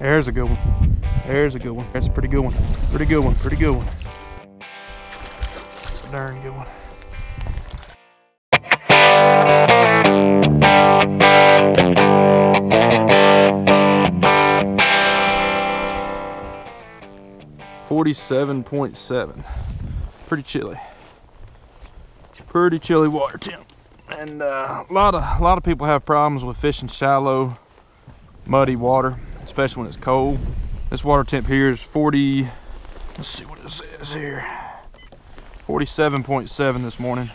There's a good one. There's a good one. That's a pretty good one. Pretty good one. Pretty good one. It's a darn good one. $47.7. Pretty chilly. Pretty chilly water temp. And a lot of people have problems with fishing shallow, muddy water, especially when it's cold. This water temp here is 40. Let's see what it says here. 47.7 this morning.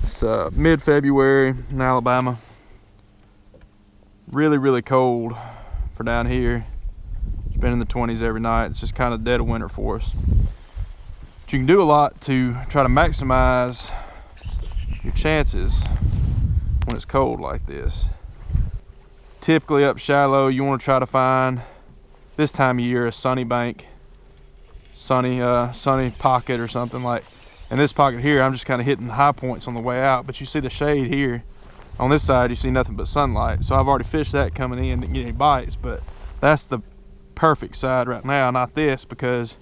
It's mid-February in Alabama. Really cold for down here. It's been in the 20s every night. It's just kind of dead of winter for us. But you can do a lot to try to maximize your chances when it's cold like this. Typically up shallow, you want to try to find this time of year a sunny bank, sunny pocket or something. Like in this pocket here, I'm just kind of hitting high points on the way out, but you see the shade here. On this side, you see nothing but sunlight. So I've already fished that coming in, didn't get any bites, but that's the perfect side right now, not this, because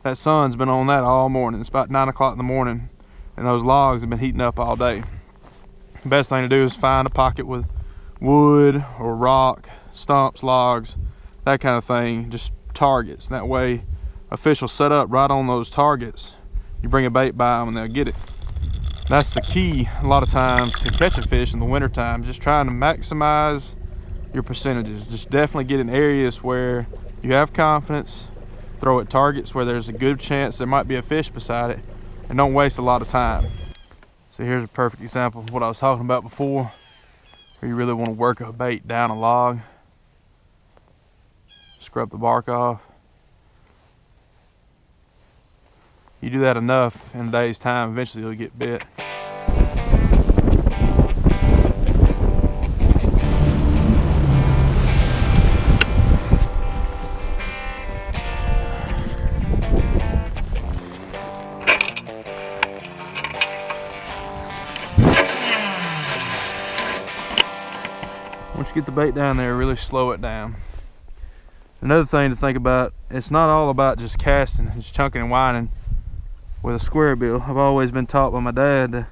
that sun's been on that all morning. It's about 9 o'clock in the morning and those logs have been heating up all day. The best thing to do is find a pocket with wood or rock, stumps, logs, that kind of thing, just targets. That way a fish will set up right on those targets. You bring a bait by them and they'll get it. That's the key a lot of times to catching fish in the winter time, just trying to maximize your percentages. Just definitely get in areas where you have confidence, throw at targets where there's a good chance there might be a fish beside it, and don't waste a lot of time. So here's a perfect example of what I was talking about before, where you really want to work a bait down a log. Scrub the bark off. You do that enough in a day's time, eventually you'll get bit. Once you get the bait down there, really slow it down. Another thing to think about, it's not all about just casting and just chunking and winding with a square bill. I've always been taught by my dad to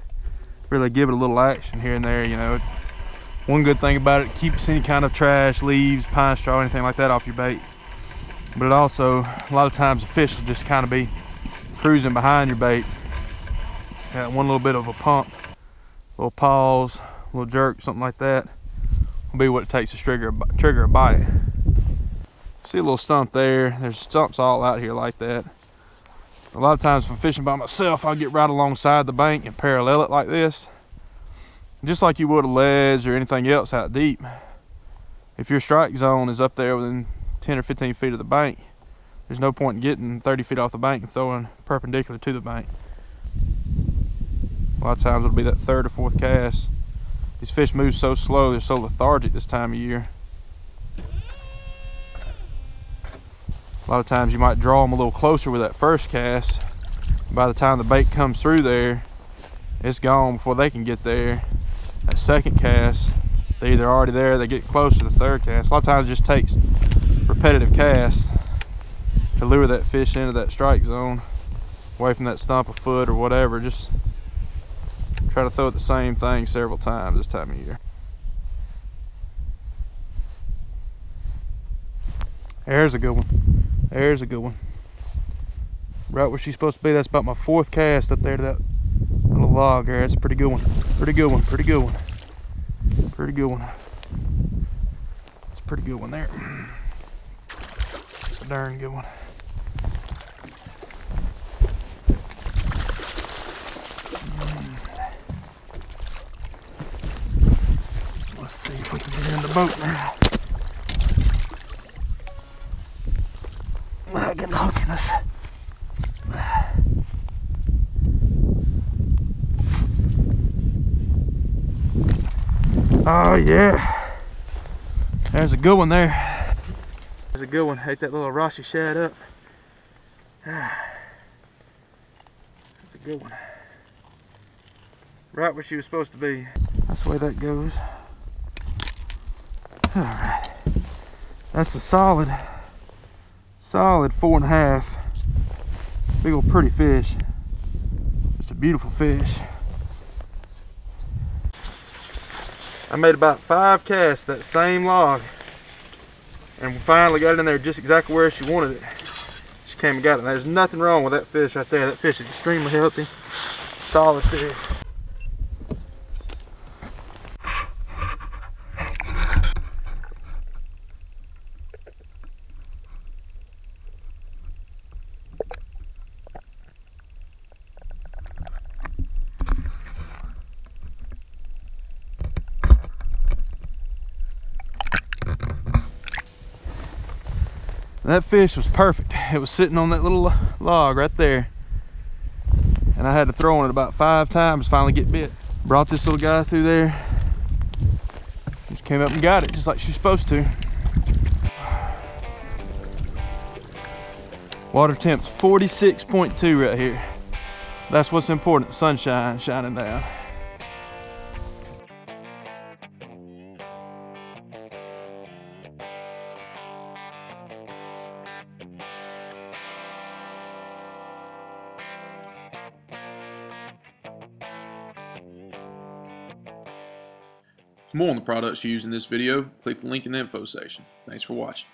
really give it a little action here and there, you know. One good thing about it keeps any kind of trash, leaves, pine straw, anything like that off your bait. But it also, a lot of times the fish will just kind of be cruising behind your bait. Got one little bit of a pump, a little pause, a little jerk, something like that will be what it takes to trigger a bite. See a little stump there. There's stumps all out here like that. A lot of times if I'm fishing by myself, I'll get right alongside the bank and parallel it like this. Just like you would a ledge or anything else out deep. If your strike zone is up there within 10 or 15 feet of the bank, there's no point in getting 30 feet off the bank and throwing perpendicular to the bank. A lot of times it'll be that third or fourth cast. These fish move so slow, they're so lethargic this time of year. A lot of times you might draw them a little closer with that first cast. By the time the bait comes through there, it's gone before they can get there. That second cast, they're either already there, they get close to the third cast. A lot of times it just takes repetitive casts to lure that fish into that strike zone, away from that stump, a foot or whatever. Just try to throw it the same thing several times this time of year. There's a good one. There's a good one. Right where she's supposed to be. That's about my fourth cast up there to that little log there. That's a pretty good one. Pretty good one. Pretty good one. Pretty good one. It's a pretty good one there. It's a darn good one. Let's see if we can get in the boat now. Get the hook in us. Oh yeah, there's a good one there. There's a good one. Ate that little Arashi shad up. That's a good one. Right where she was supposed to be. That's the way that goes. All right. That's a solid 4.5. Big old pretty fish. Just a beautiful fish. I made about 5 casts that same log, and we finally got it in there just exactly where she wanted it. She came and got it. There's nothing wrong with that fish right there. That fish is extremely healthy, solid fish. That fish was perfect. It was sitting on that little log right there, and I had to throw on it about 5 times to finally get bit. Brought this little guy through there. Just came up and got it just like she's supposed to. Water temp's 46.2 right here. That's what's important, sunshine shining down. For more on the products used in this video, click the link in the info section. Thanks for watching.